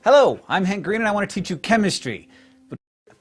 Hello, I'm Hank Green and I want to teach you chemistry.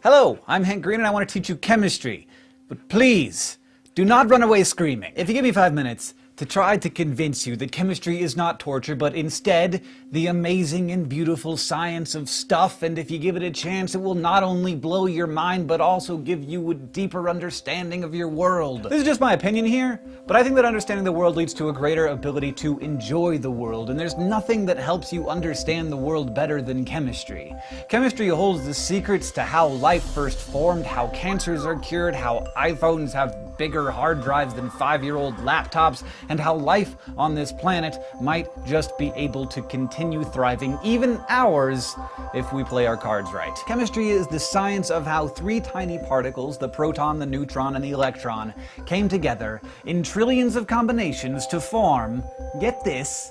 Hello, I'm Hank Green and I want to teach you chemistry. But please, do not run away screaming. If you give me 5 minutes to try to convince you that chemistry is not torture, but instead the amazing and beautiful science of stuff, and if you give it a chance, it will not only blow your mind, but also give you a deeper understanding of your world. This is just my opinion here, but I think that understanding the world leads to a greater ability to enjoy the world, and there's nothing that helps you understand the world better than chemistry. Chemistry holds the secrets to how life first formed, how cancers are cured, how iPhones have bigger hard drives than 5-year-old laptops, and how life on this planet might just be able to continue thriving, even ours, if we play our cards right. Chemistry is the science of how 3 tiny particles, the proton, the neutron, and the electron, came together in trillions of combinations to form, get this,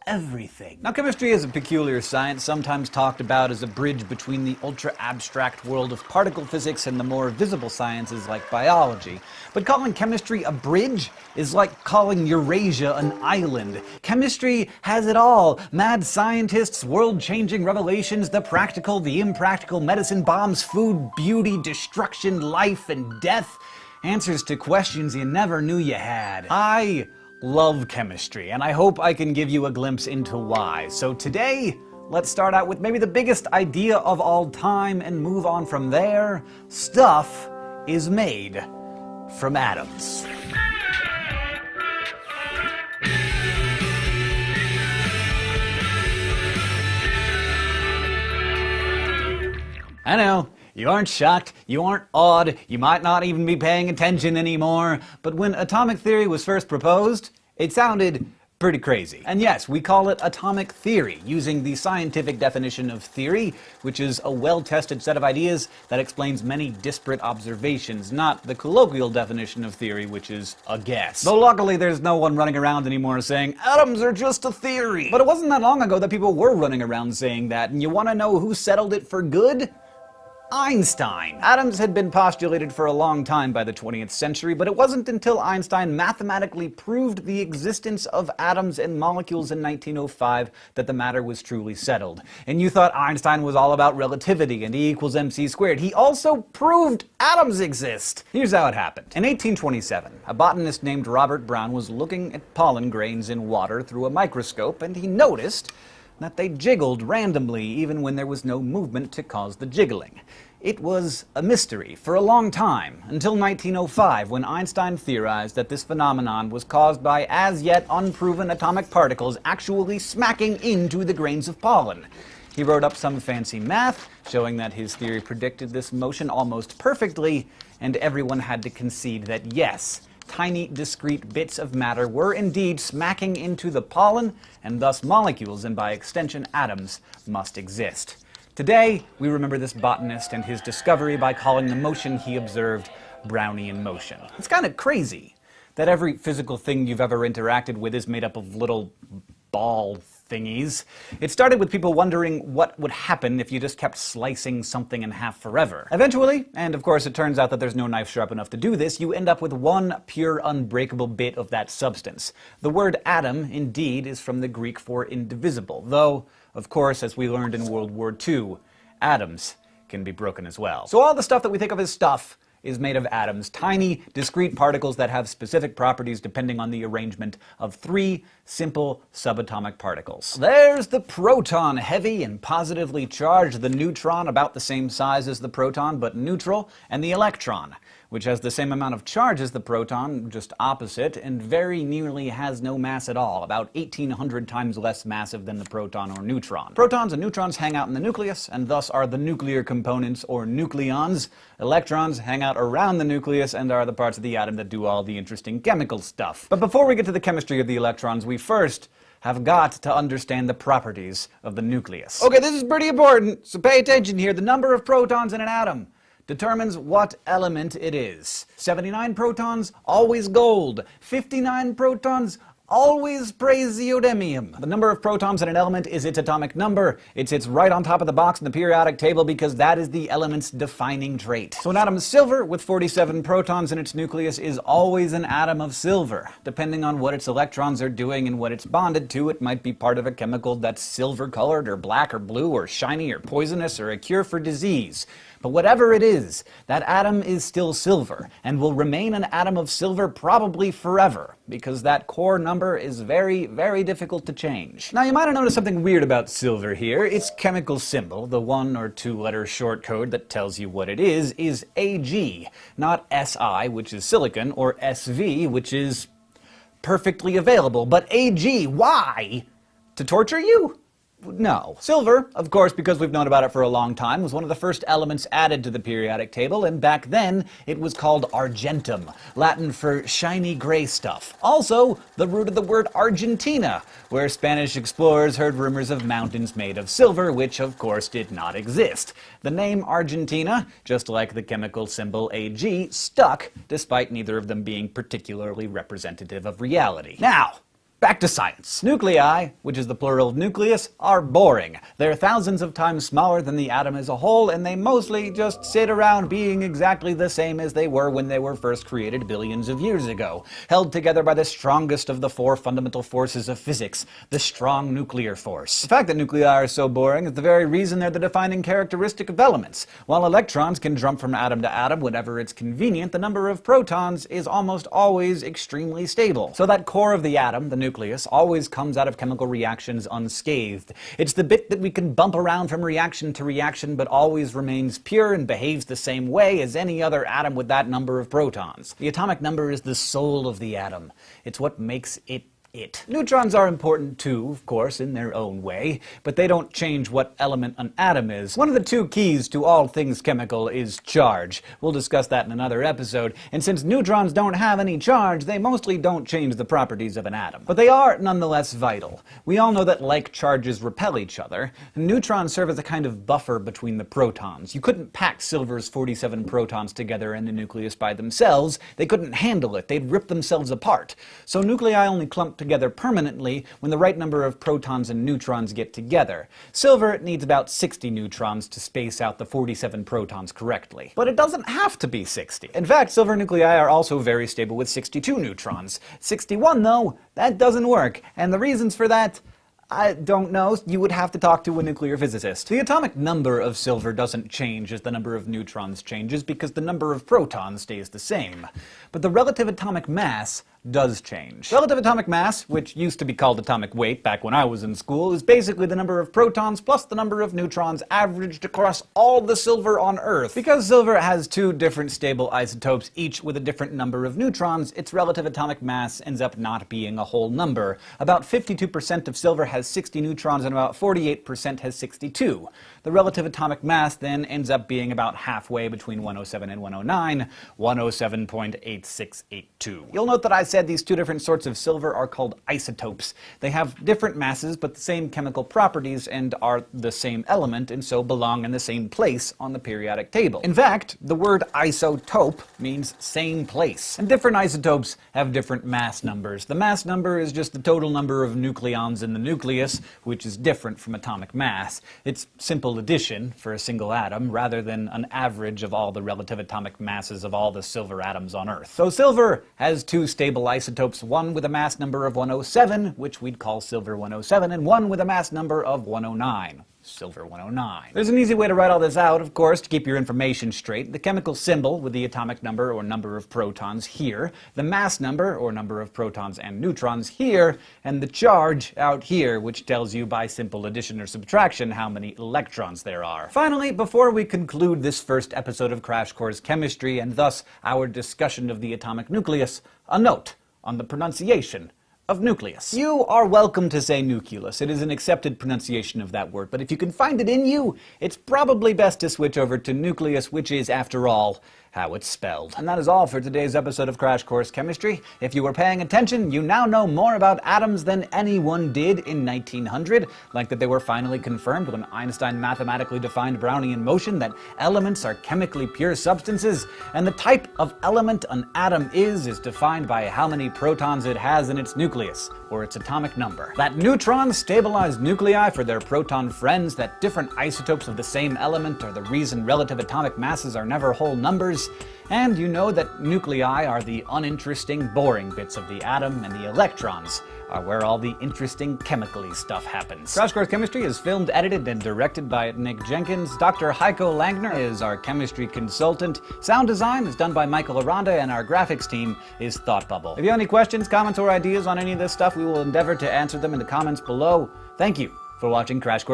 everything. Now, chemistry is a peculiar science, sometimes talked about as a bridge between the ultra-abstract world of particle physics and the more visible sciences like biology. But calling chemistry a bridge is like calling Eurasia an island. Chemistry has it all. Mad scientists, world-changing revelations, the practical, the impractical, medicine, bombs, food, beauty, destruction, life, and death. Answers to questions you never knew you had. I love chemistry, and I hope I can give you a glimpse into why. So today, let's start out with maybe the biggest idea of all time and move on from there. Stuff is made from atoms. I know. You aren't shocked, you aren't awed, you might not even be paying attention anymore, but when atomic theory was first proposed, it sounded pretty crazy. And yes, we call it atomic theory, using the scientific definition of theory, which is a well-tested set of ideas that explains many disparate observations, not the colloquial definition of theory, which is a guess. Though luckily there's no one running around anymore saying, atoms are just a theory. But it wasn't that long ago that people were running around saying that, and you want to know who settled it for good? Einstein. Atoms had been postulated for a long time by the 20th century, but it wasn't until Einstein mathematically proved the existence of atoms and molecules in 1905 that the matter was truly settled. And you thought Einstein was all about relativity and E equals mc squared. He also proved atoms exist. Here's how it happened. In 1827, a botanist named Robert Brown was looking at pollen grains in water through a microscope, and he noticed that they jiggled randomly even when there was no movement to cause the jiggling. It was a mystery for a long time, until 1905, when Einstein theorized that this phenomenon was caused by as-yet unproven atomic particles actually smacking into the grains of pollen. He wrote up some fancy math, showing that his theory predicted this motion almost perfectly, and everyone had to concede that yes, tiny, discrete bits of matter were indeed smacking into the pollen, and thus molecules, and by extension atoms, must exist. Today, we remember this botanist and his discovery by calling the motion he observed Brownian motion. It's kind of crazy that every physical thing you've ever interacted with is made up of little ball thingies. It started with people wondering what would happen if you just kept slicing something in half forever. Eventually, and of course it turns out that there's no knife sharp enough to do this, you end up with one pure unbreakable bit of that substance. The word atom, indeed, is from the Greek for indivisible, though, of course, as we learned in World War II, atoms can be broken as well. So all the stuff that we think of as stuff is made of atoms, tiny, discrete particles that have specific properties depending on the arrangement of 3 simple subatomic particles. There's the proton, heavy and positively charged, the neutron, about the same size as the proton but neutral, and the electron, which has the same amount of charge as the proton, just opposite, and very nearly has no mass at all, about 1,800 times less massive than the proton or neutron. Protons and neutrons hang out in the nucleus, and thus are the nuclear components, or nucleons. Electrons hang out around the nucleus and are the parts of the atom that do all the interesting chemical stuff. But before we get to the chemistry of the electrons, we first have got to understand the properties of the nucleus. Okay, this is pretty important, so pay attention here. The number of protons in an atom determines what element it is. 79 protons, always gold. 59 protons, always praise neodymium. The number of protons in an element is its atomic number. It sits right on top of the box in the periodic table because that is the element's defining trait. So an atom of silver with 47 protons in its nucleus is always an atom of silver. Depending on what its electrons are doing and what it's bonded to, it might be part of a chemical that's silver-colored or black or blue or shiny or poisonous or a cure for disease. But whatever it is, that atom is still silver, and will remain an atom of silver probably forever, because that core number is very, very difficult to change. Now, you might have noticed something weird about silver here. Its chemical symbol, the 1 or 2 letter short code that tells you what it is Ag, not Si, which is silicon, or Sv, which is perfectly available. But Ag, why? To torture you? No. Silver, of course, because we've known about it for a long time, was one of the first elements added to the periodic table, and back then it was called argentum, Latin for shiny gray stuff. Also, the root of the word Argentina, where Spanish explorers heard rumors of mountains made of silver, which of course did not exist. The name Argentina, just like the chemical symbol Ag, stuck, despite neither of them being particularly representative of reality. Now, back to science. Nuclei, which is the plural of nucleus, are boring. They're thousands of times smaller than the atom as a whole, and they mostly just sit around being exactly the same as they were when they were first created billions of years ago, held together by the strongest of the 4 fundamental forces of physics, the strong nuclear force. The fact that nuclei are so boring is the very reason they're the defining characteristic of elements. While electrons can jump from atom to atom whenever it's convenient, the number of protons is almost always extremely stable. So that core of the atom, the nucleus, always comes out of chemical reactions unscathed. It's the bit that we can bump around from reaction to reaction, but always remains pure and behaves the same way as any other atom with that number of protons. The atomic number is the soul of the atom. It's what makes it. Neutrons are important too, of course, in their own way, but they don't change what element an atom is. One of the 2 keys to all things chemical is charge. We'll discuss that in another episode, and since neutrons don't have any charge, they mostly don't change the properties of an atom. But they are nonetheless vital. We all know that like charges repel each other, and neutrons serve as a kind of buffer between the protons. You couldn't pack silver's 47 protons together in a nucleus by themselves. They couldn't handle it. They'd rip themselves apart. So nuclei only clump together permanently when the right number of protons and neutrons get together. Silver needs about 60 neutrons to space out the 47 protons correctly. But it doesn't have to be 60. In fact, silver nuclei are also very stable with 62 neutrons. 61, though, that doesn't work. And the reasons for that, I don't know. You would have to talk to a nuclear physicist. The atomic number of silver doesn't change as the number of neutrons changes because the number of protons stays the same. But the relative atomic mass does change. Relative atomic mass, which used to be called atomic weight back when I was in school, is basically the number of protons plus the number of neutrons averaged across all the silver on Earth. Because silver has 2 different stable isotopes, each with a different number of neutrons, its relative atomic mass ends up not being a whole number. About 52% of silver has 60 neutrons and about 48% has 62. The relative atomic mass then ends up being about halfway between 107 and 109, 107.8682. You'll note that I said these 2 different sorts of silver are called isotopes. They have different masses but the same chemical properties and are the same element and so belong in the same place on the periodic table. In fact, the word isotope means same place. And different isotopes have different mass numbers. The mass number is just the total number of nucleons in the nucleus, which is different from atomic mass. It's simple addition for a single atom rather than an average of all the relative atomic masses of all the silver atoms on Earth. So silver has 2 stable isotopes, one with a mass number of 107, which we'd call silver 107, and one with a mass number of 109. Silver 109. There's an easy way to write all this out, of course, to keep your information straight. The chemical symbol with the atomic number or number of protons here, the mass number or number of protons and neutrons here, and the charge out here, which tells you by simple addition or subtraction how many electrons there are. Finally, before we conclude this first episode of Crash Course Chemistry and thus our discussion of the atomic nucleus, a note on the pronunciation of nucleus. You are welcome to say nucleus. It is an accepted pronunciation of that word, but if you can find it in you, it's probably best to switch over to nucleus, which is, after all, how it's spelled. And that is all for today's episode of Crash Course Chemistry. If you were paying attention, you now know more about atoms than anyone did in 1900, like that they were finally confirmed when Einstein mathematically defined Brownian motion that elements are chemically pure substances, and the type of element an atom is defined by how many protons it has in its nucleus, or its atomic number. That neutrons stabilize nuclei for their proton friends, that different isotopes of the same element are the reason relative atomic masses are never whole numbers, and you know that nuclei are the uninteresting, boring bits of the atom, and the electrons are where all the interesting chemically stuff happens. Crash Course Chemistry is filmed, edited, and directed by Nick Jenkins. Dr. Heiko Langner is our chemistry consultant. Sound design is done by Michael Aranda, and our graphics team is Thought Bubble. If you have any questions, comments, or ideas on any of this stuff, we will endeavor to answer them in the comments below. Thank you for watching Crash Course